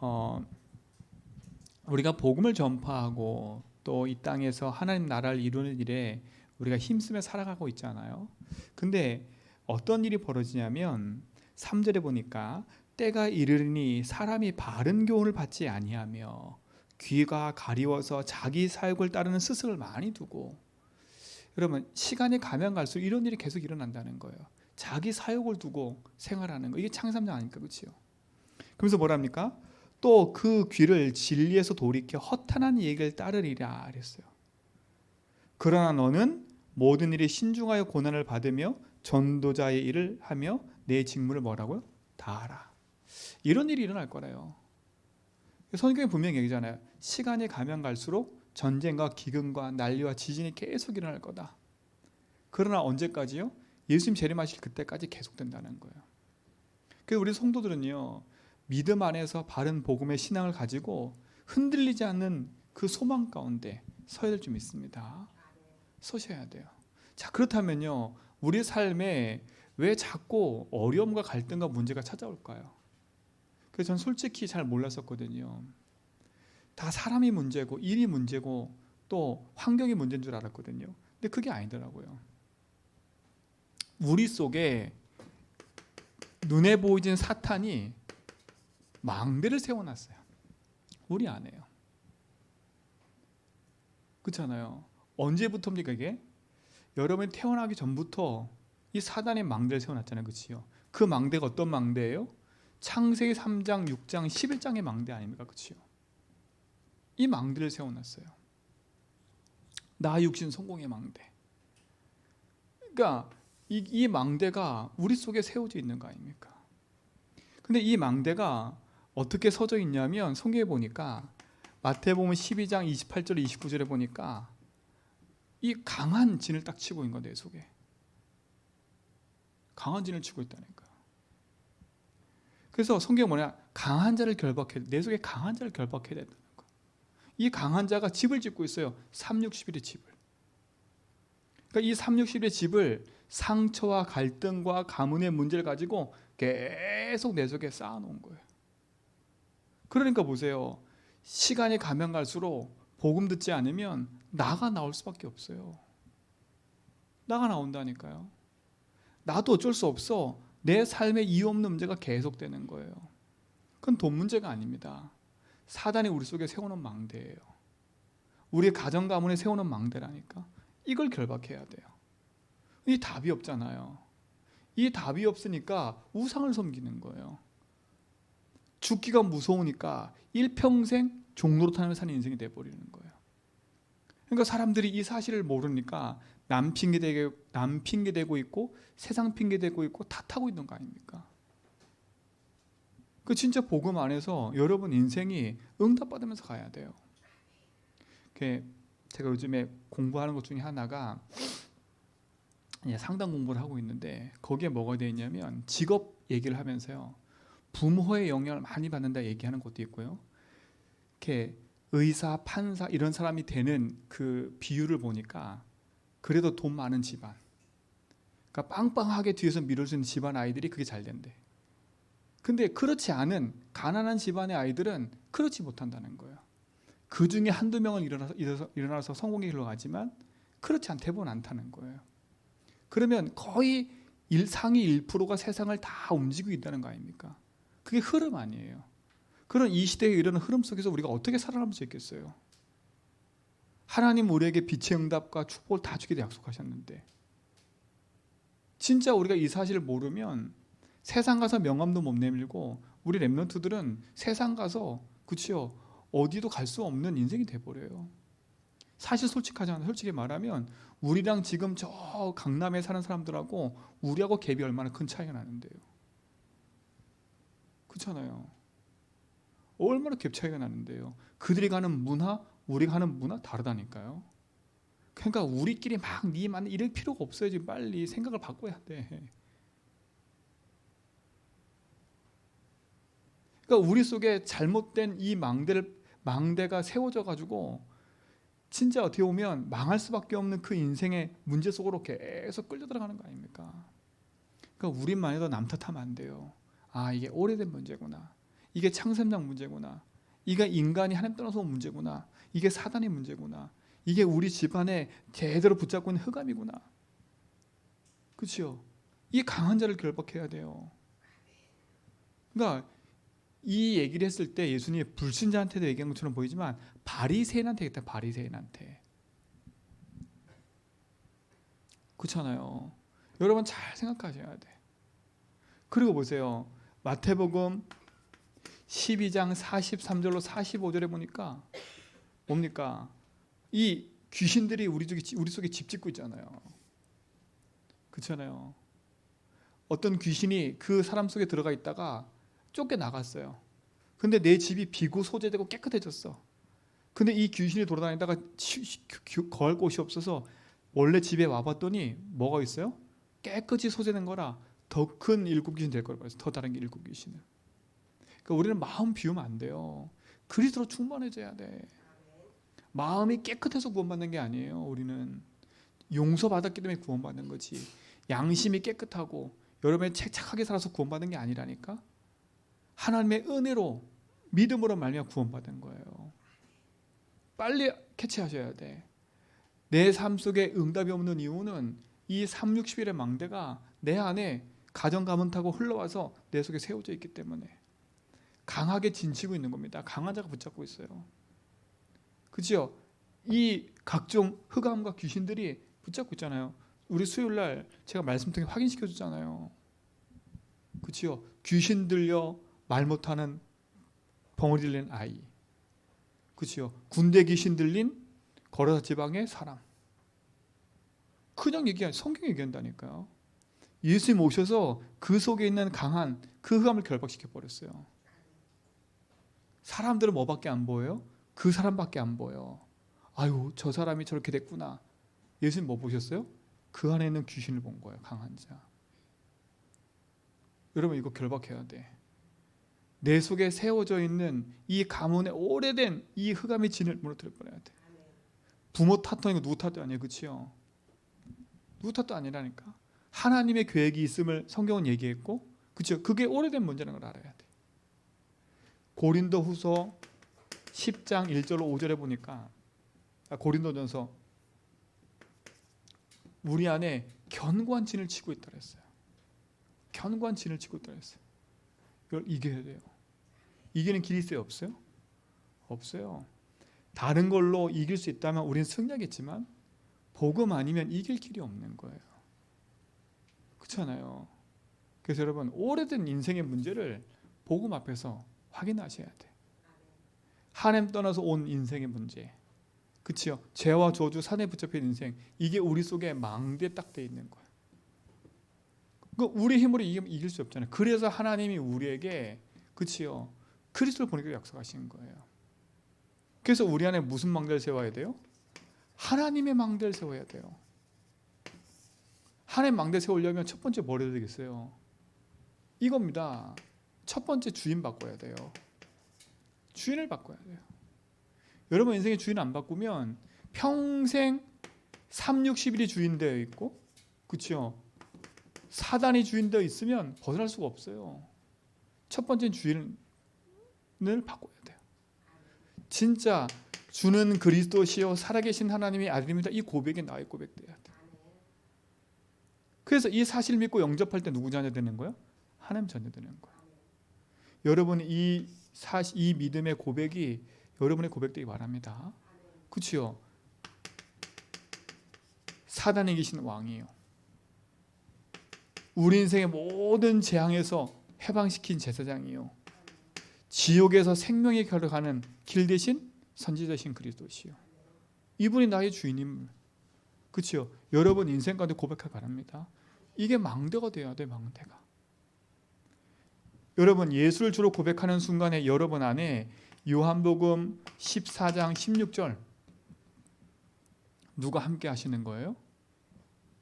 어, 우리가 복음을 전파하고 또 이 땅에서 하나님 나라를 이루는 일에 우리가 힘쓰며 살아가고 있잖아요. 근데 어떤 일이 벌어지냐면 3절에 보니까 때가 이르니 사람이 바른 교훈을 받지 아니하며 귀가 가리워서 자기 사욕을 따르는 스승을 많이 두고, 여러분 시간이 가면 갈수록 이런 일이 계속 일어난다는 거예요. 자기 사욕을 두고 생활하는 거, 이게 창삼장 아닙니까? 그렇죠? 그래서 뭐랍니까? 또 그 귀를 진리에서 돌이켜 허탄한 얘기를 따르리라 그랬어요. 그러나 너는 모든 일에 신중하여 고난을 받으며 전도자의 일을 하며 내 직무를 뭐라고요? 다하라. 이런 일이 일어날 거래요. 성경에 분명히 얘기잖아요. 시간이 가면 갈수록 전쟁과 기근과 난리와 지진이 계속 일어날 거다. 그러나 언제까지요? 예수님 재림하실 그때까지 계속된다는 거예요. 그래서 우리 성도들은요, 믿음 안에서 바른 복음의 신앙을 가지고 흔들리지 않는 그 소망 가운데 서야 될 줄 믿습니다. 서셔야 돼요. 자, 그렇다면요, 우리 삶에 왜 자꾸 어려움과 갈등과 문제가 찾아올까요? 그래서 전 솔직히 잘 몰랐었거든요. 다 사람이 문제고 일이 문제고 또 환경이 문제인 줄 알았거든요. 근데 그게 아니더라고요. 우리 속에 눈에 보이는 사탄이 망대를 세워놨어요. 우리 안에요. 그렇잖아요. 언제부터입니까 이게? 여러분이 태어나기 전부터 이 사단의 망대를 세워놨잖아요. 그렇지요? 그 망대가 어떤 망대예요? 창세기 3장, 6장, 11장의 망대 아닙니까? 그렇지요? 이 망대를 세워놨어요. 나 육신 성공의 망대. 그러니까 이 망대가 우리 속에 세워져 있는 거 아닙니까? 근데 이 망대가 어떻게 서져 있냐면 성경에 보니까 마태복음 12장 28절 29절에 보니까 이 강한 진을 딱 치고 있는 거야. 내 속에 강한 진을 치고 있다니까. 그래서 성경에 뭐냐, 강한 자를 결박해, 내 속에 강한 자를 결박해야 된다는 거야. 이 강한 자가 집을 짓고 있어요. 360일의 집을. 그러니까 이 360일의 집을 상처와 갈등과 가문의 문제를 가지고 계속 내 속에 쌓아놓은 거예요. 그러니까 보세요. 시간이 가면 갈수록 복음 듣지 않으면 나가 나올 수밖에 없어요. 나가 나온다니까요. 나도 어쩔 수 없어. 내 삶에 이유 없는 문제가 계속되는 거예요. 그건 돈 문제가 아닙니다. 사단이 우리 속에 세우는 망대예요. 우리의 가정 가문에 세우는 망대라니까. 이걸 결박해야 돼요. 이 답이 없잖아요. 이 답이 없으니까 우상을 섬기는 거예요. 죽기가 무서우니까 일평생 종노릇하며 사는 인생이 돼버리는 거예요. 그러니까 사람들이 이 사실을 모르니까 남 핑계대고 있고 세상 핑계대고 있고 탓하고 있는 거 아닙니까? 그 진짜 복음 안에서 여러분 인생이 응답받으면서 가야 돼요. 제가 요즘에 공부하는 것 중에 하나가 상담 공부를 하고 있는데 거기에 뭐가 되어 있냐면 직업 얘기를 하면서요, 부모의 영향을 많이 받는다 얘기하는 것도 있고요. 이렇게 의사, 판사 이런 사람이 되는 그 비율을 보니까 그래도 돈 많은 집안, 그러니까 빵빵하게 뒤에서 밀어주는 집안 아이들이 그게 잘 된대. 근데 그렇지 않은 가난한 집안의 아이들은 그렇지 못한다는 거예요. 그 중에 한두 명은 일어나서 성공의 길로 가지만 그렇지 대부분 않다는 거예요. 그러면 거의 상위 1%가 세상을 다 움직이고 있다는 거 아닙니까? 그게 흐름 아니에요. 그런 이 시대에 이런 흐름 속에서 우리가 어떻게 살아남을 수 있겠어요? 하나님 우리에게 빛의 응답과 축복을 다 주기도 약속하셨는데 진짜 우리가 이 사실을 모르면 세상 가서 명함도 못 내밀고 우리 랩런트들은 세상 가서 그치요, 어디도 갈 수 없는 인생이 돼버려요. 사실 솔직히 말하면 우리랑 지금 저 강남에 사는 사람들하고 우리하고 갭이 얼마나 큰 차이가 나는데요. 그렇잖아요. 얼마나 갭 차이가 나는데요. 그들이 가는 문화, 우리가 가는 문화 다르다니까요. 그러니까 우리끼리 막 니만 이럴 필요가 없어요. 지금 빨리 생각을 바꿔야 돼. 그러니까 우리 속에 잘못된 이 망대가 세워져 가지고 진짜 어떻게 보면 망할 수밖에 없는 그 인생의 문제 속으로 계속 끌려 들어가는 거 아닙니까? 그러니까 우리만 해도 남 탓하면 안 돼요. 아, 이게 오래된 문제구나. 이게 창세상 문제구나. 이게 인간이 하나님 떠나서 온 문제구나. 이게 사단의 문제구나. 이게 우리 집안에 제대로 붙잡고 있는 흑암이구나. 그렇죠? 이 강한 자를 결박해야 돼요. 그러니까 이 얘기를 했을 때 예수님이 불신자한테도 얘기한 것처럼 보이지만 바리새인한테 얘기했다. 바리새인한테. 그렇잖아요. 여러분 잘 생각하셔야 돼. 그리고 보세요. 마태복음 12장 43절로 45절에 보니까 뭡니까? 이 귀신들이 우리 속에 집 짓고 있잖아요. 그렇잖아요. 어떤 귀신이 그 사람 속에 들어가 있다가 쫓겨나갔어요. 근데 내 집이 비고 소재되고 깨끗해졌어. 근데 이 귀신이 돌아다니다가 거할 곳이 없어서 원래 집에 와봤더니 뭐가 있어요? 깨끗이 소재된 거라 더 큰 일곱 귀신 될 거라고 해서 더 다른 게 일곱 귀신은. 그러니까 우리는 마음 비우면 안 돼요. 그리스도로 충만해져야 돼. 마음이 깨끗해서 구원받는 게 아니에요. 우리는 용서받았기 때문에 구원받는 거지. 양심이 깨끗하고 여러분이 착하게 살아서 구원받는 게 아니라니까. 하나님의 은혜로 믿음으로 말미암아 구원받은 거예요. 빨리 캐치하셔야 돼. 내 삶 속에 응답이 없는 이유는 이 360일의 망대가 내 안에 가정 가문 타고 흘러와서 내 속에 세워져 있기 때문에 강하게 진치고 있는 겁니다. 강한 자가 붙잡고 있어요. 그죠? 이 각종 흑암과 귀신들이 붙잡고 있잖아요. 우리 수요일 날 제가 말씀 통해 확인시켜 주잖아요. 그죠? 귀신 들려 말 못하는 벙어리 들린 아이. 그죠? 군대 귀신 들린 거라사 지방의 사람. 그냥 얘기한 성경 얘기한다니까요. 예수님 오셔서 그 속에 있는 강한 그 흑암을 결박시켜 버렸어요. 사람들은 뭐밖에 안 보여요? 그 사람밖에 안 보여. 아유, 저 사람이 저렇게 됐구나. 예수님 뭐 보셨어요? 그 안에 있는 귀신을 본 거예요. 강한 자. 여러분 이거 결박해야 돼. 내 속에 세워져 있는 이 가문의 오래된 이 흑암의 진을 무너뜨려 버려야 돼. 부모 탓도 아니고 누구 탓도 아니에요. 그렇죠? 누구 탓도 아니라니까. 하나님의 계획이 있음을 성경은 얘기했고, 그렇죠? 그게 오래된 문제라는 걸 알아야 돼. 고린도후서 10장 1절로 5절에 보니까 고린도전서 우리 안에 견고한 진을 치고 있다 그랬어요. 견고한 진을 치고 있다 그랬어요. 이걸 이겨야 돼요. 이기는 길이 있어요? 없어요? 없어요. 다른 걸로 이길 수 있다면 우리는 승리하겠지만 복음 아니면 이길 길이 없는 거예요. 그렇잖아요. 그래서 여러분 오래된 인생의 문제를 복음 앞에서 확인하셔야 돼. 하나님 떠나서 온 인생의 문제. 그치요? 죄와 저주, 산에 붙잡힌 인생. 이게 우리 속에 망대에 딱 돼 있는 거예요. 우리 힘으로 이길 수 없잖아요. 그래서 하나님이 우리에게 그치요? 그리스도를 보내기로 약속하신 거예요. 그래서 우리 안에 무슨 망대를 세워야 돼요? 하나님의 망대를 세워야 돼요. 하나님의 망대 세우려면 첫 번째 뭘 해야 되겠어요? 이겁니다. 첫 번째 주인 바꿔야 돼요. 주인을 바꿔야 돼요. 여러분 인생의 주인 안 바꾸면 평생 360일이 주인 되어 있고, 그렇죠? 사단이 주인 되어 있으면 벗어날 수가 없어요. 첫 번째는 주인을 바꿔야 돼요. 진짜 주는 그리스도시요 살아계신 하나님의 아들입니다. 이 고백이 나의 고백돼야 돼. 그래서 이 사실을 믿고 영접할 때 누구 자녀 되는 거예요? 하나님 자녀 되는 거예요. 여러분 이 믿음의 고백이 여러분의 고백되기 바랍니다. 그렇죠? 사단이 계신 왕이에요. 우리 인생의 모든 재앙에서 해방시킨 제사장이요. 지옥에서 생명의 길을 가는 길 대신 선지자신 그리스도시요. 이분이 나의 주인임. 그렇죠? 여러분 인생 가운데 고백하기 바랍니다. 이게 망대가 돼야 돼. 망대가. 여러분 예수를 주로 고백하는 순간에 여러분 안에 요한복음 14장 16절 누가 함께 하시는 거예요?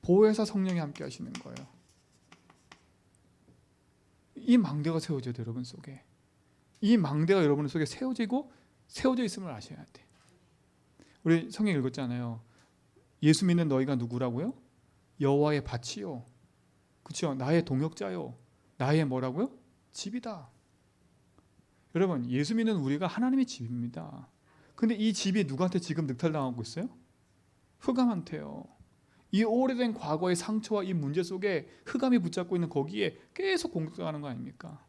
보혜사 성령이 함께 하시는 거예요. 이 망대가 세워져야 돼요. 여러분 속에. 이 망대가 여러분 속에 세워져 있음을 아셔야 돼. 우리 성경 읽었잖아요. 예수 믿는 너희가 누구라고요? 여호와의 밭이요. 그렇죠? 나의 동역자요. 나의 뭐라고요? 집이다. 여러분, 예수 믿는 우리가 하나님의 집입니다. 근데 이 집이 누구한테 지금 늑탈당하고 있어요? 흑암한테요. 이 오래된 과거의 상처와 이 문제 속에 흑암이 붙잡고 있는 거기에 계속 공격하는 거 아닙니까?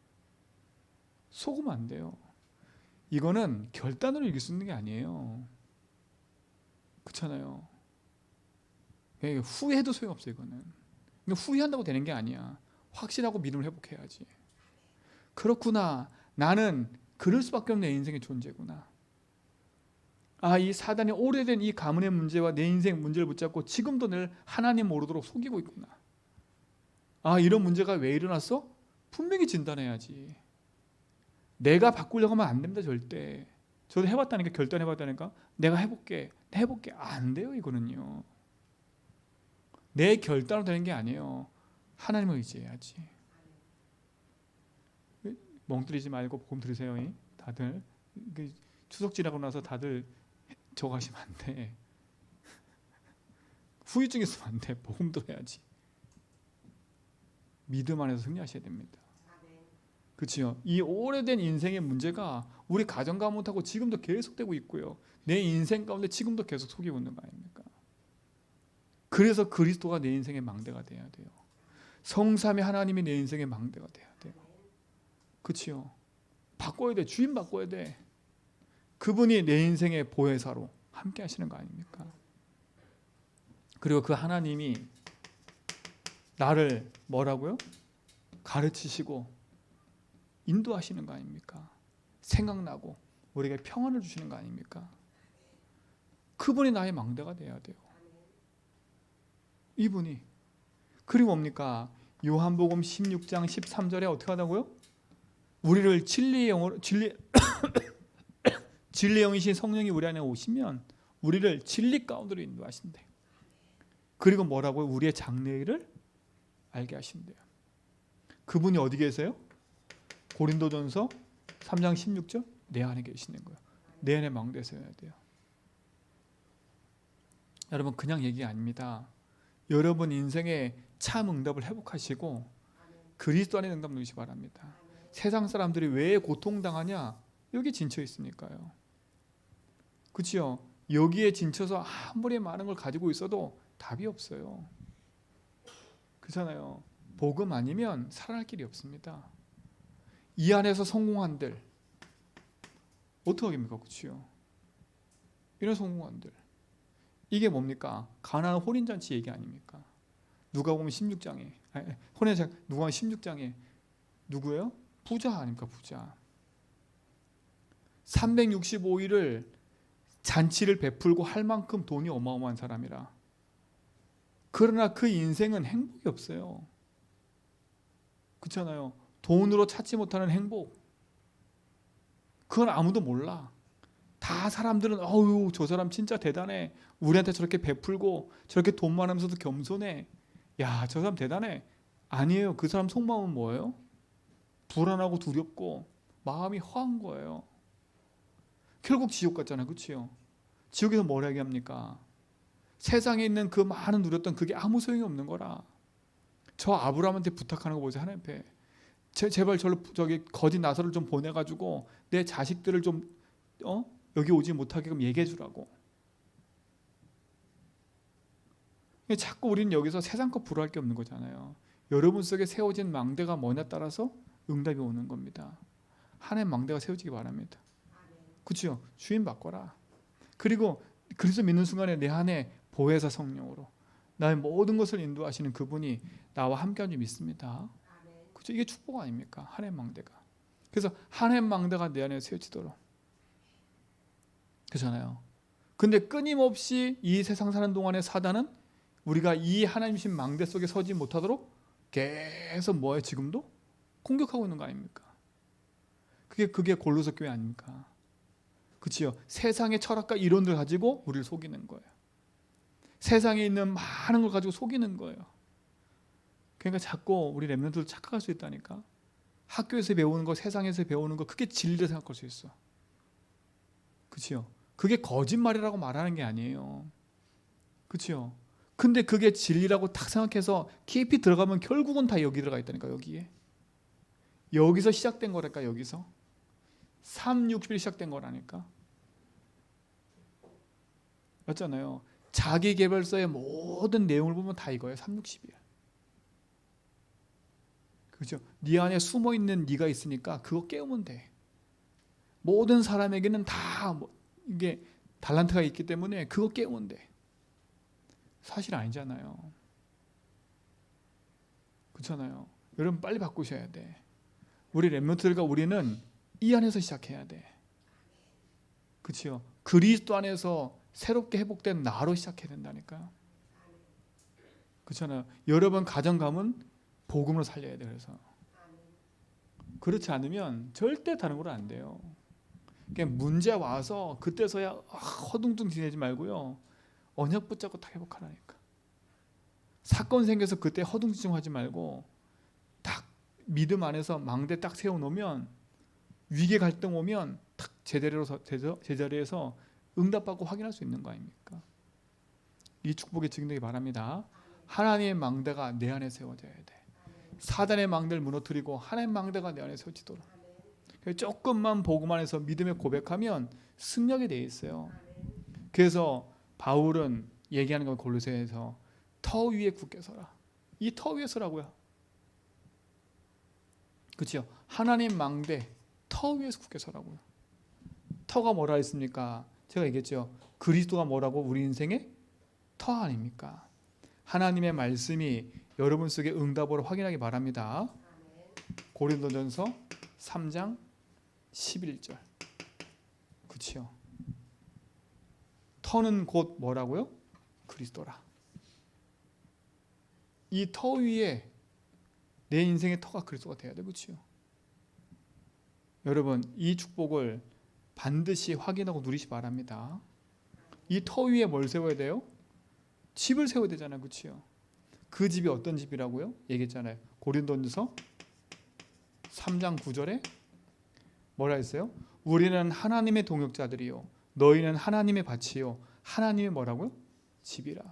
속으면 안 돼요. 이거는 결단으로 이길 수 있는 게 아니에요. 그렇잖아요. 후회해도 소용없어요. 이거는 후회한다고 되는 게 아니야. 확신하고 믿음을 회복해야지. 그렇구나, 나는 그럴 수밖에 없는 내 인생의 존재구나. 이 사단이 오래된 이 가문의 문제와 내 인생 문제를 붙잡고 지금도 늘 하나님 모르도록 속이고 있구나. 이런 문제가 왜 일어났어? 분명히 진단해야지. 내가 바꾸려고 하면 안 됩니다. 절대. 저도 해봤다니까, 결단해봤다니까. 내가 해볼게 안 돼요. 이거는요, 내 결단으로 되는 게 아니에요. 하나님을 의지해야지. 멍 때리지 말고 복음 들으세요. 다들 추석 지나고 나서 다들 저거 하시면 안 돼. 후유증 있으면 안 돼. 복음 들어야지. 믿음 안에서 승리하셔야 됩니다. 그렇죠? 이 오래된 인생의 문제가 우리 가정 가문하고 지금도 계속되고 있고요. 내 인생 가운데 지금도 계속 속이고 있는 거 아닙니까? 그래서 그리스도가 내 인생의 망대가 돼야 돼요. 성삼위 하나님이 내 인생의 망대가 돼야 돼요. 그렇죠? 바꿔야 돼. 주인 바꿔야 돼. 그분이 내 인생의 보혜사로 함께 하시는 거 아닙니까? 그리고 그 하나님이 나를 뭐라고요? 가르치시고 인도하시는 거 아닙니까? 생각나고 우리에게 평안을 주시는 거 아닙니까? 그분이 나의 망대가 돼야 돼요. 이분이. 그리고 뭡니까? 요한복음 16장 13절에 어떻게 하다고요? 우리를 진리의 영이신 성령이 우리 안에 오시면 우리를 진리 가운데로 인도하신대. 그리고 뭐라고요? 우리의 장래일을 알게 하신대요. 그분이 어디 계세요? 고린도전서 3장 16절, 내 안에 계시는 거예요. 내 안에 망대에 서야 돼요. 여러분, 그냥 얘기 아닙니다. 여러분 인생의 참 응답을 회복하시고 그리스도 안에 응답 누리시기 바랍니다. 세상 사람들이 왜 고통당하냐? 여기 진쳐 있으니까요. 그렇죠? 여기에 진쳐서 아무리 많은 걸 가지고 있어도 답이 없어요. 그렇잖아요. 복음 아니면 살아날 길이 없습니다. 이 안에서 성공한들 어떻게 하겠습니까? 그렇죠? 이런 성공한들, 이게 뭡니까? 가나안 혼인잔치 얘기 아닙니까? 누가복음 16장에 누가복음 16장에 누구예요? 부자 아닙니까? 부자. 365일을 잔치를 베풀고 할 만큼 돈이 어마어마한 사람이라. 그러나 그 인생은 행복이 없어요. 그렇잖아요. 돈으로 찾지 못하는 행복, 그건 아무도 몰라. 다 사람들은 어우, 저 사람 진짜 대단해, 우리한테 저렇게 베풀고 저렇게 돈 많으면서도 겸손해, 야, 저 사람 대단해. 아니에요. 그 사람 속마음은 뭐예요? 불안하고 두렵고 마음이 허한 거예요. 결국 지옥 같잖아요. 그렇죠? 지옥에서 뭐라 얘기합니까? 세상에 있는 그 많은 누렸던 그게 아무 소용이 없는 거라. 저 아브라함한테 부탁하는 거 보세요. 하나님 앞에 제발 저기 거짓 나사를 좀 보내가지고 내 자식들을 좀 여기 오지 못하게끔 얘기해 주라고. 자꾸 우리는 여기서 세상 거 부러워할 게 없는 거잖아요. 여러분 속에 세워진 망대가 뭐냐 따라서 응답이 오는 겁니다. 하나님 망대가 세워지기 바랍니다. 그렇죠? 주인 바꿔라. 그리고 그리스도 믿는 순간에 내 안에 보혜사 성령으로 나의 모든 것을 인도하시는 그분이 나와 함께한 줄 믿습니다. 그렇죠? 이게 축복 아닙니까? 하나님 망대가. 그래서 하나님 망대가 내 안에 세워지도록. 그렇잖아요. 근데 끊임없이 이 세상 사는 동안에 사단은 우리가 이 하나님이신 망대 속에 서지 못하도록 계속 뭐예요? 지금도 공격하고 있는 거 아닙니까? 그게 골로새 교회 아닙니까? 그렇죠? 세상의 철학과 이론들 가지고 우리를 속이는 거예요. 세상에 있는 많은 걸 가지고 속이는 거예요. 그러니까 자꾸 우리 렘넌트들 착각할 수 있다니까. 학교에서 배우는 거, 세상에서 배우는 거, 그게 진리라 생각할 수 있어. 그렇죠? 그게 거짓말이라고 말하는 게 아니에요. 그렇죠? 근데 그게 진리라고 딱 생각해서 깊이 들어가면 결국은 다 여기 들어가 있다니까. 여기에. 여기서 시작된 거랄까. 여기서 360일 시작된 거라니까. 맞잖아요. 자기계발서의 모든 내용을 보면 다 이거예요. 360일. 그렇죠? 네 안에 숨어있는 네가 있으니까 그거 깨우면 돼. 모든 사람에게는 다 이게 달란트가 있기 때문에 그거 깨우면 돼. 사실 아니잖아요. 그렇잖아요. 여러분 빨리 바꾸셔야 돼. 우리 렘넌트들과 우리는 이 안에서 시작해야 돼. 그렇죠? 그리스도 안에서 새롭게 회복된 나로 시작해야 된다니까요. 그렇잖아요. 여러분 가정 가면 복음으로 살려야 돼. 그래서 그렇지 않으면 절대 다른 걸 안 돼요. 그냥 문제 와서 그때서야 허둥둥 지내지 말고요. 언약 붙잡고 딱 회복하라니까. 사건 생겨서 그때 허둥지둥하지 말고 딱 믿음 안에서 망대 딱 세워놓으면 위계 갈등 오면 딱 제자리에서 응답받고 확인할 수 있는 거 아닙니까? 이 축복에 증되기 바랍니다. 하나님의 망대가 내 안에 세워져야 돼. 사단의 망대를 무너뜨리고 하나님의 망대가 내 안에 세워지도록. 조금만 복음 안에서 믿음의 고백하면 승력이 돼 있어요. 그래서 바울은 얘기하는 건 골로새에서 터 위에 굳게 서라. 이 터 위에 서라고요. 그렇죠? 하나님 망대 터 위에서 굳게 서라고요. 터가 뭐라 했습니까? 제가 얘기했죠. 그리스도가 뭐라고 우리 인생의 터 아닙니까? 하나님의 말씀이 여러분 속에 응답으로 확인하기 바랍니다. 고린도전서 3장 11절. 그렇죠? 터는 곧 뭐라고요? 그리스도라. 이 터 위에 내 인생의 터가 그리스도가 돼야 돼. 그렇죠? 여러분 이 축복을 반드시 확인하고 누리시 바랍니다. 이 터 위에 뭘 세워야 돼요? 집을 세워야 되잖아요. 그렇죠? 그 집이 어떤 집이라고요? 얘기했잖아요. 고린도전서 3장 9절에 뭐라 했어요? 우리는 하나님의 동역자들이요 너희는 하나님의 밭이요 하나님의 뭐라고요? 집이라.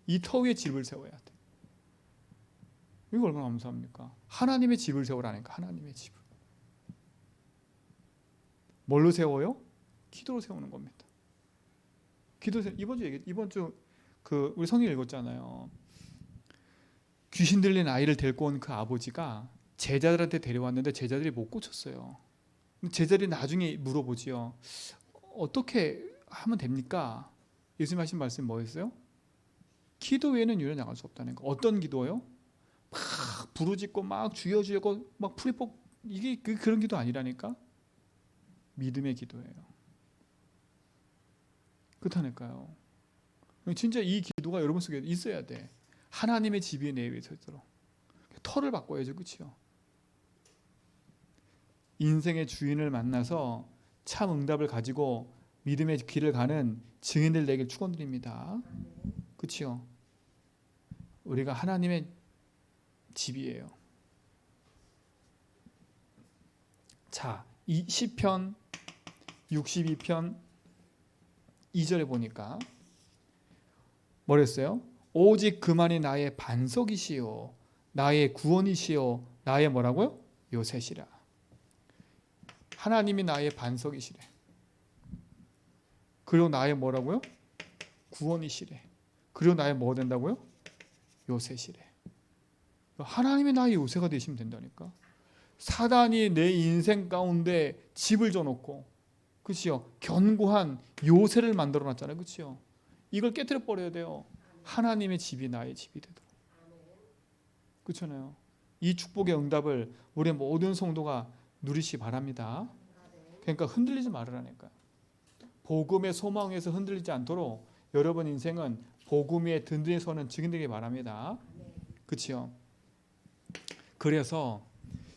이 터 위에 집을 세워야 돼. 이거 얼마나 감사합니까? 하나님의 집을 세우라니까. 하나님의 집을. 뭘로 세워요? 기도로 세우는 겁니다. 이번 주 우리 성경 읽었잖아요. 귀신 들린 아이를 데리고 온 그 아버지가 제자들한테 데려왔는데 제자들이 못 고쳤어요. 제자들이 나중에 물어보지요. 어떻게 하면 됩니까? 예수님 하신 말씀이 뭐였어요? 기도 외에는 유례 나갈 수 없다는 거. 어떤 기도요? 막 부르짖고 막 주여주여고 막 풀이폭 이게 그런 기도 아니라니까. 믿음의 기도예요. 그렇다니까요. 진짜 이 기도가 여러분 속에 있어야 돼. 하나님의 집이 내 위에 서도록. 터를 바꿔야죠. 그렇죠? 인생의 주인을 만나서 참 응답을 가지고 믿음의 길을 가는 증인들 되길 축원드립니다. 그렇죠? 우리가 하나님의 집이에요. 자, 이 시편 62편 2절에 보니까 뭐랬어요? 오직 그만이 나의 반석이시요 나의 구원이시요 나의 뭐라고요? 요새시라. 하나님이 나의 반석이시래. 그리고 나의 뭐라고요? 구원이시래. 그리고 나의 뭐가 된다고요? 요새시래. 하나님이 나의 요새가 되시면 된다니까. 사단이 내 인생 가운데 집을 져놓고, 그렇죠? 견고한 요새를 만들어놨잖아요, 그렇죠? 이걸 깨뜨려 버려야 돼요. 하나님의 집이 나의 집이 되도록. 그렇잖아요. 이 축복의 응답을 우리 모든 성도가 누리시 바랍니다. 그러니까 흔들리지 말으라니까. 복음의 소망에서 흔들리지 않도록 여러분 인생은 복음 위에 든든히 서는 증인되기 바랍니다. 그렇죠? 그래서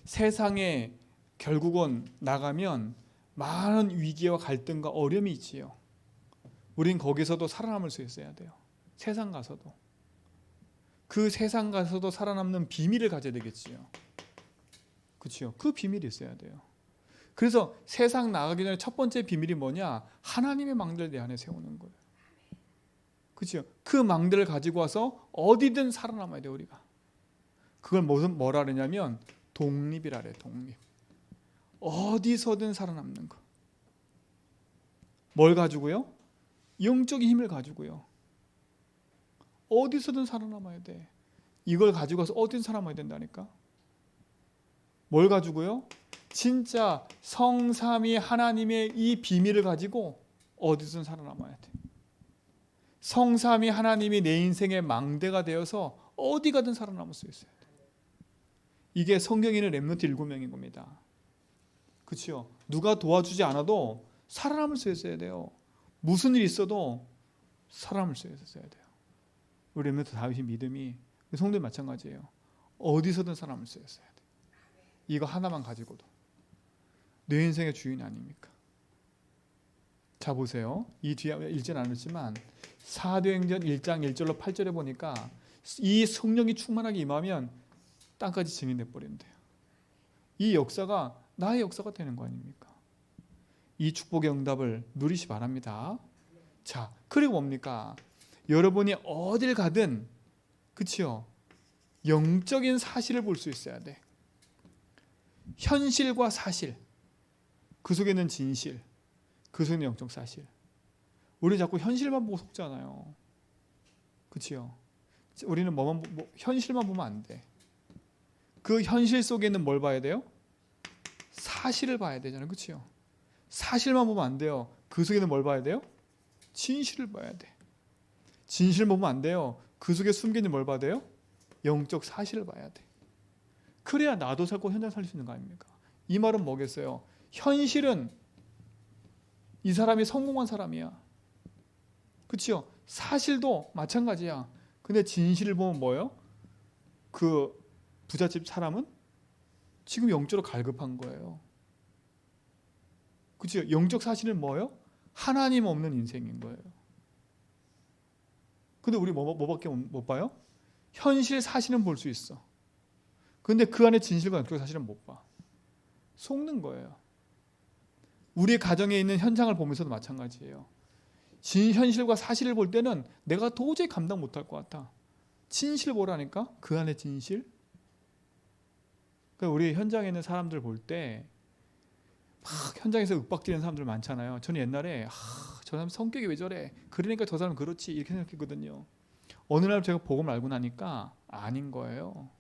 세상에 결국은 나가면 많은 위기와 갈등과 어려움이 있지요. 우린 거기서도 살아남을 수 있어야 돼요. 세상 가서도. 그 세상 가서도 살아남는 비밀을 가져야 되겠지요. 그렇죠? 그 비밀이 있어야 돼요. 그래서 세상 나가기 전에 첫 번째 비밀이 뭐냐? 하나님의 망대를 내 안에 세우는 거예요. 그렇죠? 그 망대를 가지고 와서 어디든 살아남아야 돼요, 우리가. 그걸 뭐라 그러냐면 독립이라 그래요. 독립. 어디서든 살아남는 거. 뭘 가지고요? 영적인 힘을 가지고요. 어디서든 살아남아야 돼. 이걸 가지고 가서 어디든 살아남아야 된다니까. 뭘 가지고요? 진짜 성삼위 하나님의 이 비밀을 가지고 어디든 살아남아야 돼. 성삼위 하나님이 내 인생의 망대가 되어서 어디 가든 살아남을 수 있어야 돼. 이게 성경에는 렘넌트 7명인 겁니다. 그렇죠? 누가 도와주지 않아도 살아남을 수 있어야 돼요. 무슨 일 있어도 살아남을 수 있어야 돼요. 우리 렘넌트 다윗의 믿음이 성도도 마찬가지예요. 어디서든 살아남을 수 있어야 돼. 이거 하나만 가지고도 내 인생의 주인이 아닙니까? 자 보세요. 이 뒤에 읽진 않았지만 사도행전 1장 1절로 8절에 보니까 이 성령이 충만하게 임하면 땅까지 증인돼 버린대요. 이 역사가 나의 역사가 되는 거 아닙니까? 이 축복의 응답을 누리시 바랍니다. 자, 그리고 뭡니까? 여러분이 어딜 가든 그치요? 영적인 사실을 볼 수 있어야 돼. 현실과 사실, 그 속에는 진실, 그 속에는 영적 사실. 우리 자꾸 현실만 보고 속잖아요. 그치요? 우리는 현실만 보면 안 돼. 그 현실 속에는 뭘 봐야 돼요? 사실을 봐야 되잖아요. 그치요? 사실만 보면 안 돼요. 그 속에는 뭘 봐야 돼요? 진실을 봐야 돼. 진실을 보면 안 돼요. 그 속에 숨겨있는 뭘 봐야 돼요? 영적 사실을 봐야 돼. 그래야 나도 살고 현장 살릴 수 있는 거 아닙니까? 이 말은 뭐겠어요? 현실은 이 사람이 성공한 사람이야. 그치요? 사실도 마찬가지야. 근데 진실을 보면 뭐예요? 그 부잣집 사람은 지금 영적으로 갈급한 거예요. 그치요? 영적 사실은 뭐예요? 하나님 없는 인생인 거예요. 근데 우리 뭐밖에 못 봐요? 현실 사실은 볼 수 있어. 근데 그 안에 진실과 영적 사실은 못 봐. 속는 거예요. 우리 가정에 있는 현장을 보면서도 마찬가지예요. 현실과 사실을 볼 때는 내가 도저히 감당 못할 것 같아. 진실 보라니까? 그 안에 진실? 그러니까 우리 현장에 있는 사람들 볼 때 막 현장에서 윽박지르는 사람들 많잖아요. 저는 옛날에 저 사람 성격이 왜 저래? 그러니까 저 사람 그렇지 이렇게 생각했거든요. 어느 날 제가 복음을 알고 나니까 아닌 거예요.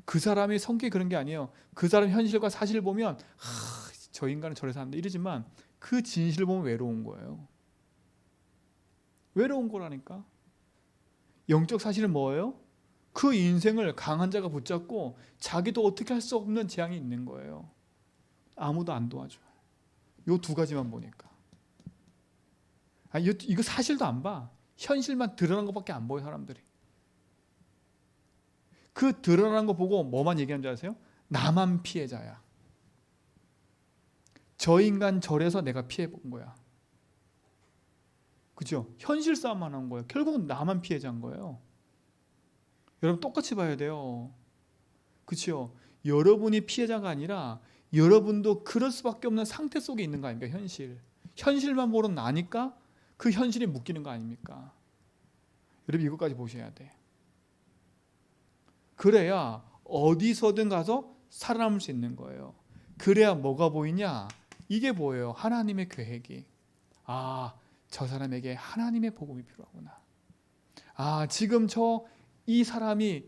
그 사람이 성격이 그런 게 아니에요. 그 사람 현실과 사실을 보면 저 인간은 저래서 한다 이러지만 그 진실을 보면 외로운 거예요. 외로운 거라니까. 영적 사실은 뭐예요? 그 인생을 강한 자가 붙잡고 자기도 어떻게 할 수 없는 재앙이 있는 거예요. 아무도 안 도와줘요. 요 두 가지만 보니까. 이거 사실도 안 봐. 현실만 드러난 것밖에 안 보여 사람들이. 그 드러난 거 보고 뭐만 얘기하는 줄 아세요? 나만 피해자야. 저 인간 저래서 내가 피해본 거야. 그죠? 현실 싸움만 한 거예요. 결국은 나만 피해자인 거예요. 여러분 똑같이 봐야 돼요. 그렇죠? 여러분이 피해자가 아니라 여러분도 그럴 수밖에 없는 상태 속에 있는 거 아닙니까? 현실만 모르는 나니까 그 현실이 묶이는 거 아닙니까? 여러분 이것까지 보셔야 돼. 그래야 어디서든 가서 살아남을 수 있는 거예요. 그래야 뭐가 보이냐? 이게 보여요. 하나님의 계획이. 저 사람에게 하나님의 복음이 필요하구나. 지금 이 사람이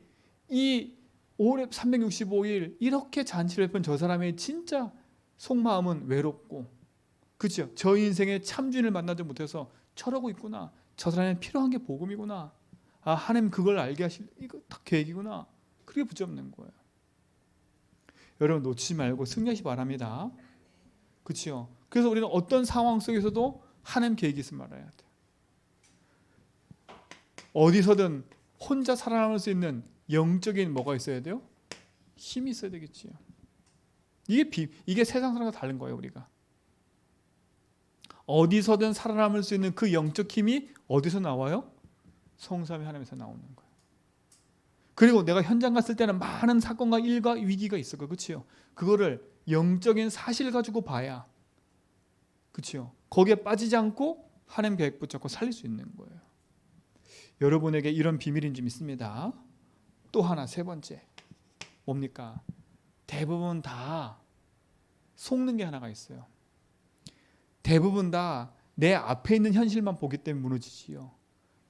이 올해 365일 이렇게 잔치를 베푼 저 사람의 진짜 속마음은 외롭고, 그렇죠? 저 인생의 참주인을 만나지 못해서 저러고 있구나. 저 사람에 필요한 게 복음이구나. 하나님 그걸 알게 하실 이거 다 계획이구나. 그게 붙잡는 거예요. 여러분 놓치지 말고 승리하시 바랍니다. 그렇죠? 그래서 우리는 어떤 상황 속에서도 하나님 계획이 있으면 알아야 돼요. 어디서든 혼자 살아남을 수 있는 영적인 뭐가 있어야 돼요? 힘이 있어야 되겠지요. 이게 세상 사람과 다른 거예요. 우리가 어디서든 살아남을 수 있는 그 영적 힘이 어디서 나와요? 성삼위 하나님에서 나오는 거예요. 그리고 내가 현장 갔을 때는 많은 사건과 일과 위기가 있을 거예요. 그렇죠? 그거를 영적인 사실 가지고 봐야, 그렇죠? 거기에 빠지지 않고 하나님 계획 붙잡고 살릴 수 있는 거예요. 여러분에게 이런 비밀인 줄 믿습니다. 또 하나 세 번째 뭡니까? 대부분 다 속는 게 하나가 있어요. 대부분 다 내 앞에 있는 현실만 보기 때문에 무너지지요.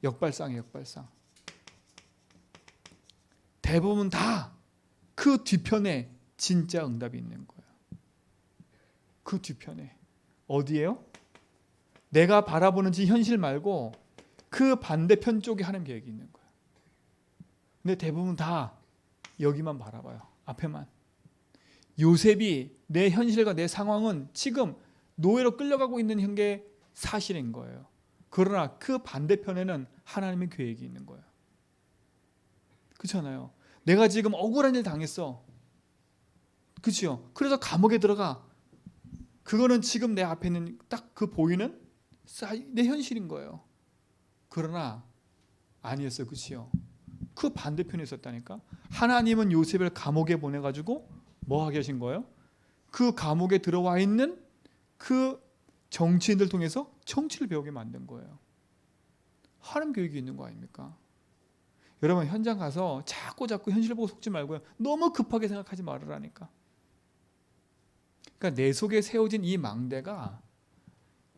역발상이에요, 역발상. 대부분 다 그 뒤편에 진짜 응답이 있는 거예요. 그 뒤편에. 어디예요? 내가 바라보는 지 현실 말고 그 반대편 쪽에 하나님 계획이 있는 거예요. 근데 대부분 다 여기만 바라봐요. 앞에만. 요셉이 내 현실과 내 상황은 지금 노예로 끌려가고 있는 게 사실인 거예요. 그러나 그 반대편에는 하나님의 계획이 있는 거예요. 그렇잖아요. 내가 지금 억울한 일 당했어. 그렇죠? 그래서 감옥에 들어가. 그거는 지금 내 앞에 있는 딱 그 보이는 내 현실인 거예요. 그러나 아니었어요. 그렇죠? 그 반대편에 있었다니까. 하나님은 요셉을 감옥에 보내가지고 뭐 하게 하신 거예요? 그 감옥에 들어와 있는 그 정치인들 통해서 정치를 배우게 만든 거예요. 하나님 계획이 있는 거 아닙니까? 여러분 현장 가서 자꾸 현실 보고 속지 말고요. 너무 급하게 생각하지 말으라니까. 그러니까 내 속에 세워진 이 망대가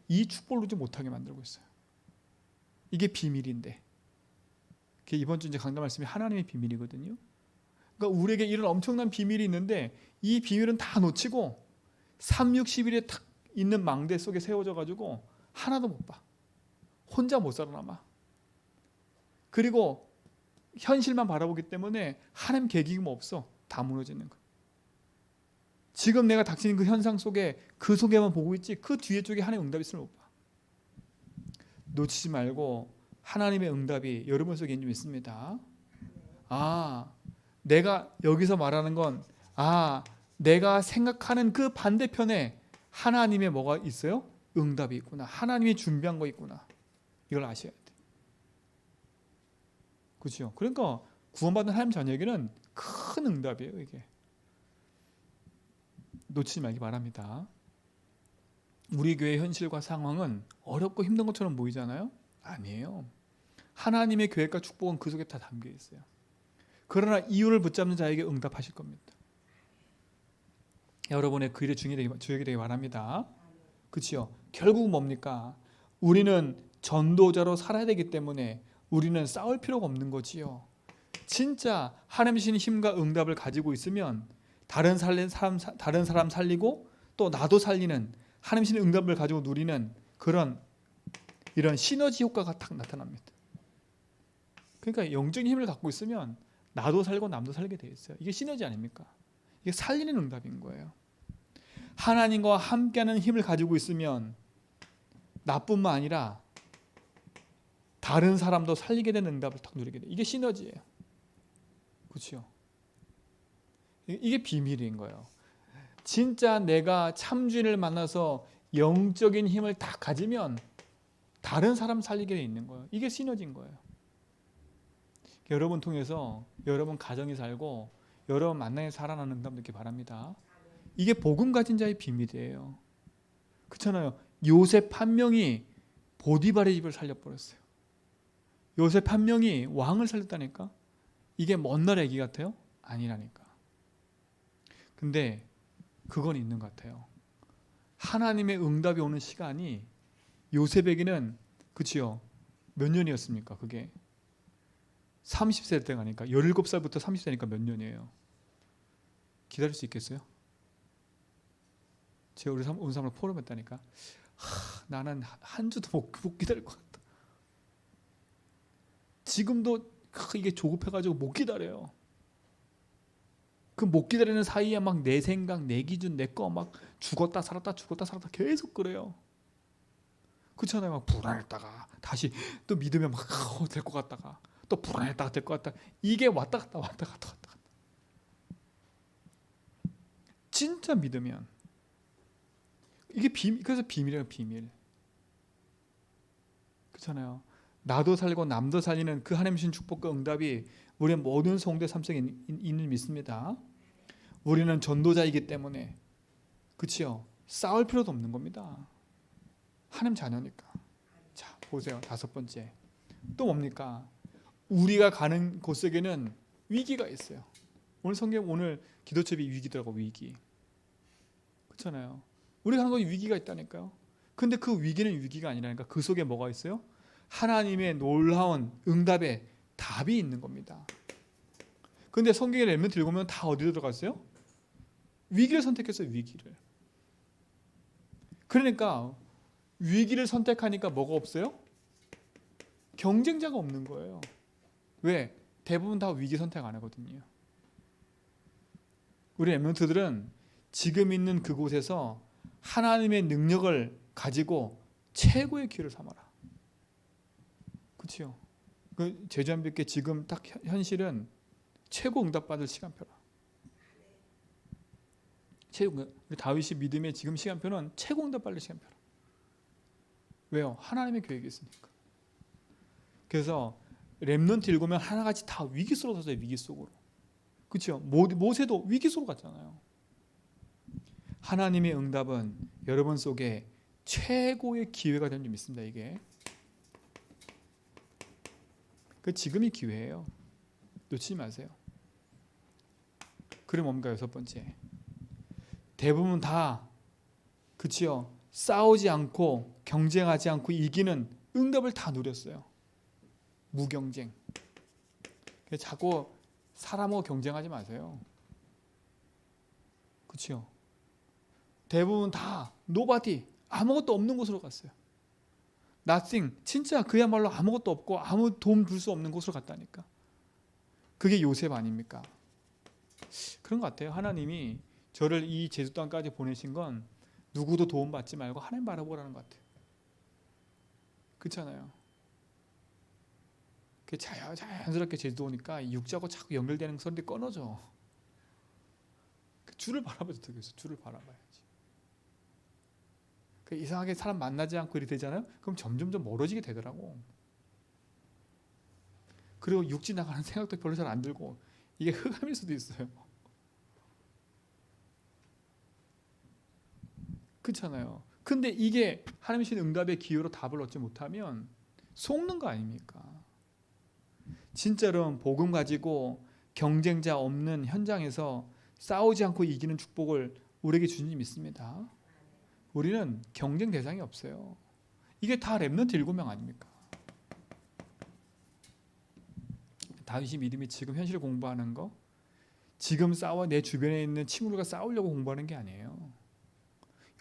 이 축복을 누리지 못하게 만들고 있어요. 이게 비밀인데. 이번 주 이제 강단 말씀이 하나님의 비밀이거든요. 그러니까 우리에게 이런 엄청난 비밀이 있는데 이 비밀은 다 놓치고 360일에 탁 있는 망대 속에 세워져 가지고 하나도 못 봐. 혼자 못 살아남아. 그리고 현실만 바라보기 때문에 하나님 계획이 뭐 없어. 다 무너지는 거야. 지금 내가 닥치는 그 현상 속에 그 속에만 보고 있지 그 뒤에 쪽에 하나님의 응답이 있으면 못 봐. 놓치지 말고 하나님의 응답이 여러분 속에 있는 줄 믿습니다. 내가 여기서 말하는 건 내가 생각하는 그 반대편에 하나님의 뭐가 있어요? 응답이 있구나. 하나님이 준비한 거 있구나. 이걸 아셔야 돼. 그렇죠? 그러니까 구원받은 하나님 자녀에게는 큰 응답이에요, 이게. 놓치지 말기 바랍니다. 우리 교회의 현실과 상황은 어렵고 힘든 것처럼 보이잖아요? 아니에요. 하나님의 계획과 축복은 그 속에 다 담겨 있어요. 그러나 이유를 붙잡는 자에게 응답하실 겁니다. 여러분의 그 일에 주역이 되기 바랍니다. 그렇죠? 결국 뭡니까? 우리는 전도자로 살아야 되기 때문에 우리는 싸울 필요가 없는 거지요. 진짜 하나님 주신 힘과 응답을 가지고 있으면 다른 사람 살리고 또 나도 살리는 하나님 주신 응답을 가지고 누리는 이런 시너지 효과가 딱 나타납니다. 그러니까 영적인 힘을 갖고 있으면 나도 살고 남도 살게 돼 있어요. 이게 시너지 아닙니까? 이게 살리는 응답인 거예요. 하나님과 함께하는 힘을 가지고 있으면 나뿐만 아니라 다른 사람도 살리게 되는 응답을 딱 누리게 돼. 이게 시너지예요. 그렇죠? 이게 비밀인 거예요. 진짜 내가 참주인을 만나서 영적인 힘을 딱 가지면 다른 사람 살리게 돼 있는 거예요. 이게 시너지인 거예요. 여러분 통해서 여러분 가정이 살고 여러분 만나게 살아나는 응답 듣기 바랍니다. 이게 복음 가진 자의 비밀이에요. 그렇잖아요. 요셉 한 명이 보디발의 집을 살려버렸어요. 요셉 한 명이 왕을 살렸다니까. 이게 먼 나라 얘기 같아요? 아니라니까. 근데 그건 있는 것 같아요. 하나님의 응답이 오는 시간이 요셉에게는 그치요. 몇 년이었습니까? 그게 30세 때 가니까 17살부터 30세니까 몇 년이에요? 기다릴 수 있겠어요? 제가 우리 온 사람을 포럼했다니까. 나는 한 주도 못 기다릴 것 같다. 지금도 이게 조급해가지고 못 기다려요. 그 못 기다리는 사이에 막 내 생각, 내 기준, 내 거 막 죽었다 살았다 계속 그래요. 그렇잖아요. 막 불안했다가 다시 또 믿으면 막 될 것 같다가 또 불안했다가 될 것 같다. 이게 왔다 갔다. 진짜 믿으면 이게 그래서 비밀이에요, 비밀. 그렇잖아요. 나도 살고 남도 살리는 그 하나님 주신 축복과 응답이 우리의 모든 성도의 삶 속에 있는 믿습니다. 우리는 전도자이기 때문에 그렇지요. 싸울 필요도 없는 겁니다. 하나님 자녀니까. 자, 보세요. 5번째. 또 뭡니까? 우리가 가는 곳 속에는 위기가 있어요. 오늘 성경 오늘 기도첩이 위기더라고, 위기. 그렇잖아요. 우리가 하는 건 위기가 있다니까요. 근데 그 위기는 위기가 아니라니까. 그 속에 뭐가 있어요? 하나님의 놀라운 응답에 답이 있는 겁니다. 근데 성경의 렘넌트 읽으면 다 어디로 들어갔어요? 위기를 선택했어요. 위기를. 그러니까 위기를 선택하니까 뭐가 없어요? 경쟁자가 없는 거예요. 왜? 대부분 다 위기 선택 안 하거든요. 우리 렘넌트들은 지금 있는 그곳에서 하나님의 능력을 가지고 최고의 기회를 삼아라. 그렇죠? 그 제주한빛께 지금 딱 현실은 최고 응답받을 시간표라. 우리 다윗이 믿음의 지금 시간표는 최고 응답받을 시간표라. 왜요? 하나님의 계획이 있으니까. 그래서 렘넌트 읽으면 하나같이 다 위기 속으로 갔어요. 위기 속으로. 그렇죠? 모세도 위기 속으로 갔잖아요. 하나님의 응답은 여러분 속에 최고의 기회가 되는 줄 믿습니다. 이게 그 지금이 기회예요. 놓치지 마세요. 그럼 뭡니까? 여섯 번째, 대부분 다 그치요, 싸우지 않고 경쟁하지 않고 이기는 응답을 다 누렸어요. 무경쟁. 자꾸 사람하고 경쟁하지 마세요. 그치요? 대부분 다 nobody, 아무것도 없는 곳으로 갔어요. nothing, 진짜 그야말로 아무것도 없고 아무 도움 줄 수 없는 곳으로 갔다니까. 그게 요셉 아닙니까? 그런 것 같아요. 하나님이 저를 이 제주 땅까지 보내신 건 누구도 도움 받지 말고 하나님 바라보라는 것 같아요. 그렇잖아요. 자연스럽게 제주도 오니까 육자하고 자꾸 연결되는 소리들이 끊어져. 주를 바라봐도 되겠어. 주를 바라봐야지. 이상하게 사람 만나지 않고 이렇게 되잖아요. 그럼 점점 멀어지게 되더라고. 그리고 육지 나가는 생각도 별로 잘 안 들고 이게 흑암일 수도 있어요. 그렇잖아요. 근데 이게 하나님 주신 응답의 기회로 답을 얻지 못하면 속는 거 아닙니까? 진짜로 복음 가지고 경쟁자 없는 현장에서 싸우지 않고 이기는 축복을 우리에게 주님 믿습니다. 우리는 경쟁 대상이 없어요. 이게 다 렘넌트 7명 아닙니까? 다윗이 믿음이 지금 현실을 공부하는 거, 지금 내 주변에 있는 친구들과 싸우려고 공부하는 게 아니에요.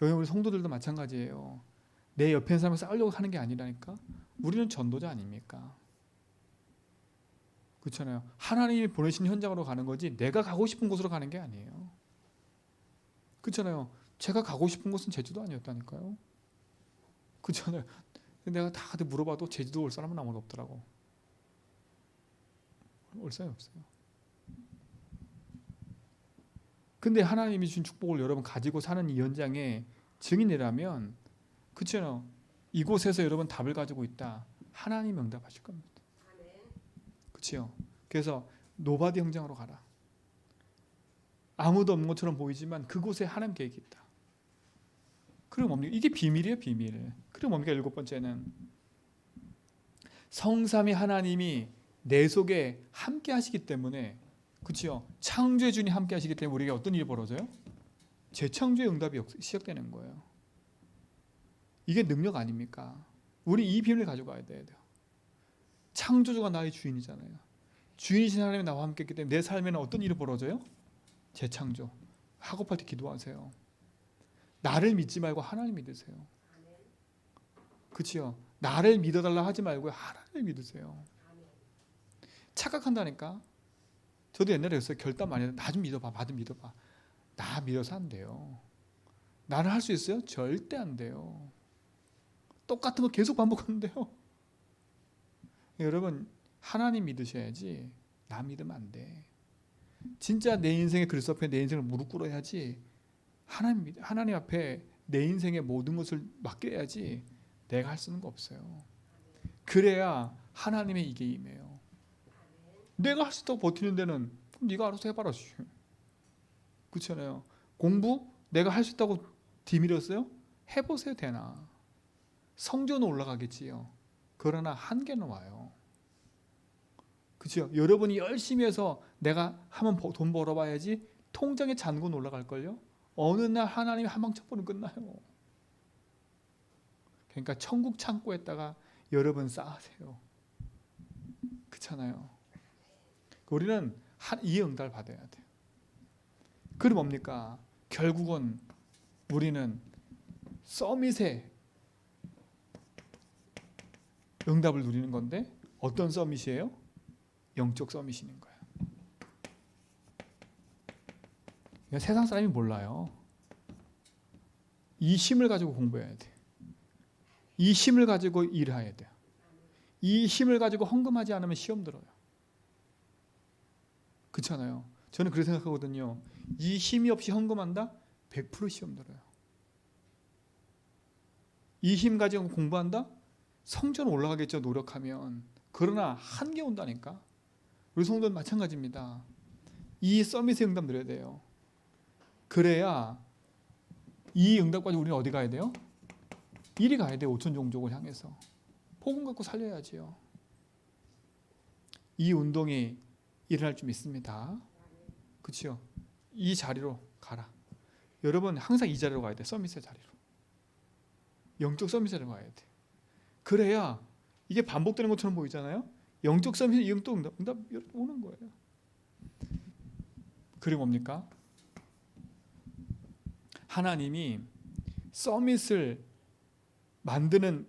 여기 우리 성도들도 마찬가지예요. 내 옆에 있는 사람과 싸우려고 하는 게 아니라니까. 우리는 전도자 아닙니까? 그렇잖아요. 하나님이 보내신 현장으로 가는 거지 내가 가고 싶은 곳으로 가는 게 아니에요. 그렇잖아요. 제가 가고 싶은 곳은 제주도 아니었다니까요. 그렇잖아요. 내가 다들 물어봐도 제주도 올 사람은 아무도 없더라고. 올 사람이 없어요. 근데 하나님이 주신 축복을 여러분 가지고 사는 이 현장의 증인이라면, 그렇잖아요. 이곳에서 여러분 답을 가지고 있다. 하나님 응답하실 겁니다. 그렇죠. 그래서 노바디 현장으로 가라. 아무도 없는 것처럼 보이지만 그곳에 하나님 계획이 있다. 그럼 뭡니까? 이게 비밀이에요, 비밀. 그럼 뭡니까? 7번째는 성삼위 하나님이 내 속에 함께 하시기 때문에, 그렇죠? 창조의 주님 함께 하시기 때문에 우리에게 어떤 일이 벌어져요? 재창조의 응답이 시작되는 거예요. 이게 능력 아닙니까? 우리 이 비밀을 가져가야 돼요. 창조주가 나의 주인이잖아요. 주인이신 하나님이 나와 함께 했기 때문에 내 삶에는 어떤 일이 벌어져요? 재창조. 학업할 때 기도하세요. 나를 믿지 말고 하나님 믿으세요. 그렇죠? 나를 믿어달라 하지 말고 하나님을 믿으세요. 착각한다니까. 저도 옛날에 그랬어요. 결단 많이 해서 나 좀 믿어봐. 나 좀 믿어봐. 나 믿어서 안 돼요. 나는 할 수 있어요? 절대 안 돼요. 똑같은 거 계속 반복하는데요. 여러분, 하나님 믿으셔야지 나 믿으면 안 돼. 진짜 내 인생의 그리스도 앞에 내 인생을 무릎 꿇어야지, 하나님 앞에 내 인생의 모든 것을 맡겨야지 내가 할 수 있는 거 없어요. 그래야 하나님의 이게 임해요. 내가 할 수 있다고 버티는 데는 네가 알아서 해봐라. 그렇잖아요. 공부 내가 할 수 있다고 뒤밀었어요? 해보세요. 되나. 성적은 올라가겠지요. 그러나 한계는 와요. 그렇죠? 여러분이 열심히 해서 내가 한번 돈 벌어봐야지 통장에 잔고는 올라갈걸요? 어느 날 하나님이 한 방 쳐버리면 끝나요. 그러니까 천국 창고에다가 여러분 쌓으세요. 그렇잖아요. 우리는 이 응답을 받아야 돼요. 그럼 뭡니까? 결국은 우리는 서밋의 응답을 누리는 건데 어떤 서밋이에요? 영적 서밋인 거예요. 세상 사람이 몰라요. 이 힘을 가지고 공부해야 돼요. 이 힘을 가지고 일해야 돼요. 이 힘을 가지고 헌금하지 않으면 시험 들어요. 그렇잖아요. 저는 그렇게 생각하거든요. 이 힘이 없이 헌금한다? 100% 시험 들어요. 이 힘 가지고 공부한다? 성전 올라가겠죠, 노력하면. 그러나 한계 온다니까. 우리 성도는 마찬가지입니다. 이 서밋의 응답 드려야 돼요. 그래야 이 응답 가지고 우리는 어디 가야 돼요? 이리 가야 돼요. 5천 종족을 향해서. 복음 갖고 살려야지요. 이 운동이 일어날 줄 믿습니다. 그렇죠? 이 자리로 가라. 여러분 항상 이 자리로 가야 돼. 서밋의 자리로. 영적 서밋의 자리로 가야 돼. 그래야 이게 반복되는 것처럼 보이잖아요. 영적 서밋의 영적 응답 오는 거예요. 그리고 뭡니까? 하나님이 서밋을 만드는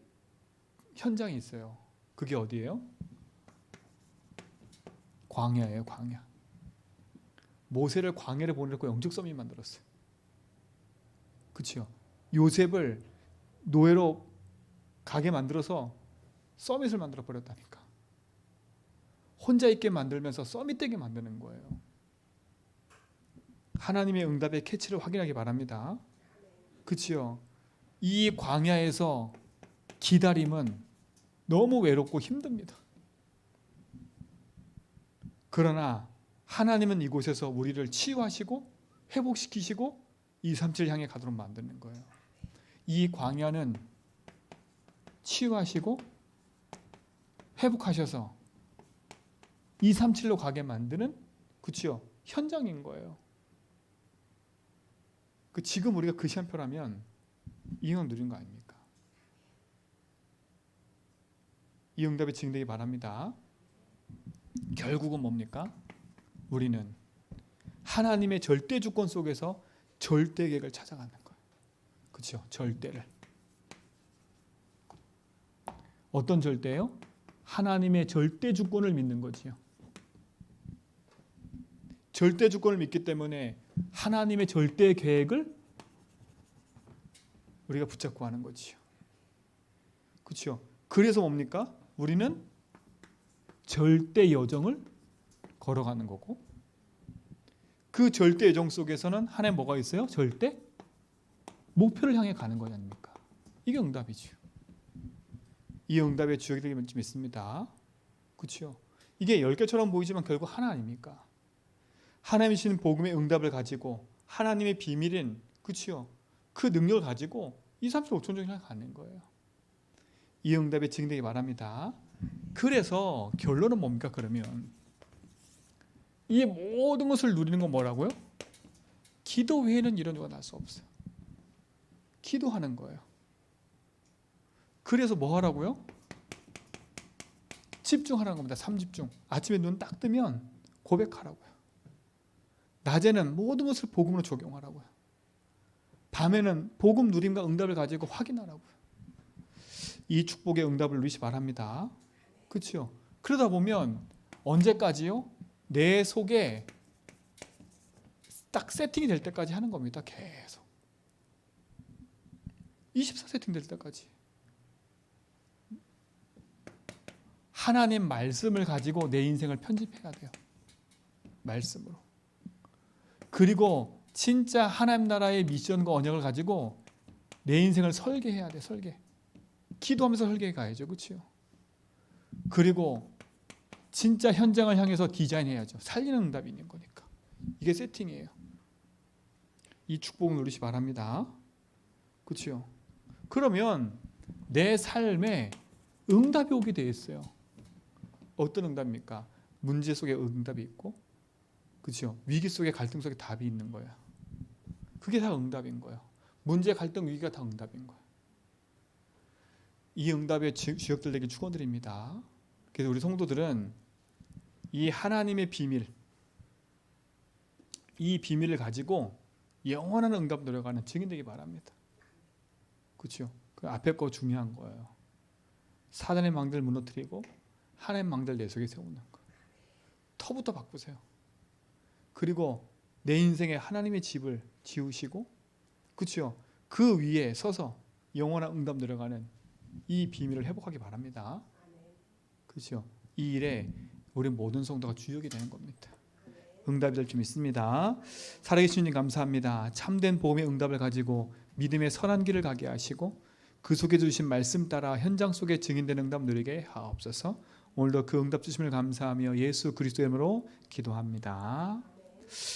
현장이 있어요. 그게 어디예요? 광야예요, 광야. 모세를 광야를 보내놓고 영적 서밋 만들었어요. 그렇죠? 요셉을 노예로 가게 만들어서 서밋을 만들어 버렸다니까. 혼자 있게 만들면서 서밋 되게 만드는 거예요. 하나님의 응답의 캐치를 확인하기 바랍니다. 그렇죠? 이 광야에서 기다림은 너무 외롭고 힘듭니다. 그러나 하나님은 이곳에서 우리를 치유하시고 회복시키시고 237 향해 가도록 만드는 거예요. 이 광야는 치유하시고 회복하셔서 237로 가게 만드는 그렇죠? 현장인 거예요. 지금 우리가 그 시간표라면 이 응답 누린 거 아닙니까? 이 응답에 증되기 바랍니다. 결국은 뭡니까? 우리는 하나님의 절대 주권 속에서 절대 계획을 찾아가는 거예요. 그렇죠? 절대를. 어떤 절대요? 하나님의 절대 주권을 믿는 거지요. 절대 주권을 믿기 때문에 하나님의 절대 계획을 우리가 붙잡고 하는 거지요. 그렇죠? 그래서 뭡니까? 우리는 절대 여정을 걸어가는 거고 그 절대 여정 속에서는 하나님 뭐가 있어요? 절대 목표를 향해 가는 거지 아닙니까? 이게 응답이죠. 이 응답의 주역이 되길 믿습니다. 그렇죠? 이게 10개처럼 보이지만 결국 하나 아닙니까? 하나님이 주신 복음의 응답을 가지고 하나님의 비밀인 그렇죠? 그 능력을 가지고 237 5천 종이 가는 거예요. 이 응답에 증되기 바랍니다. 그래서 결론은 뭡니까? 그러면 이 모든 것을 누리는 건 뭐라고요? 기도 외에는 이런 경우가 날 수 없어요. 기도하는 거예요. 그래서 뭐 하라고요? 집중하라는 겁니다. 3집중. 아침에 눈 딱 뜨면 고백하라고요. 낮에는 모든 것을 복음으로 적용하라고요. 밤에는 복음 누림과 응답을 가지고 확인하라고요. 이 축복의 응답을 누리시 바랍니다. 그렇죠? 그러다 보면 언제까지요? 내 속에 딱 세팅이 될 때까지 하는 겁니다. 계속 24 세팅 될 때까지 하나님 말씀을 가지고 내 인생을 편집해야 돼요. 말씀으로. 그리고 진짜 하나님 나라의 미션과 언약을 가지고 내 인생을 설계해야 돼. 설계. 기도하면서 설계해 가야죠. 그렇죠? 그리고 진짜 현장을 향해서 디자인해야죠. 살리는 응답이 있는 거니까. 이게 세팅이에요. 이 축복을 누리시 바랍니다. 그렇죠? 그러면 내 삶에 응답이 오게 돼 있어요. 어떤 응답입니까? 문제 속에 응답이 있고, 그렇죠? 위기 속에 갈등 속에 답이 있는 거야. 그게 다 응답인 거예요. 문제, 갈등, 위기가 다 응답인 거예요. 이 응답의 주역들 되게 축원드립니다. 그래서 우리 성도들은 이 하나님의 비밀, 이 비밀을 가지고 영원한 응답 노력하는 증인 되기 바랍니다. 그렇죠? 그 앞에 거 중요한 거예요. 사단의 망대를 무너뜨리고 하나님의 망대를 내 속에 세우는 거. 터부터 바꾸세요. 그리고 내 인생에 하나님의 집을 지으시고, 그렇죠? 그 위에 서서 영원한 응답 노력하는 이 비밀을 회복하기 바랍니다. 그렇죠? 이 일에 우리 모든 성도가 주역이 되는 겁니다. 응답이 될 줄 믿습니다. 살아계신 주님 감사합니다. 참된 복음의 응답을 가지고 믿음의 선한 길을 가게 하시고 그 속에 주신 말씀 따라 현장 속에 증인되는 응답 누리게 하옵소서. 오늘도 그 응답 주심을 감사하며 예수 그리스도의 이름으로 기도합니다.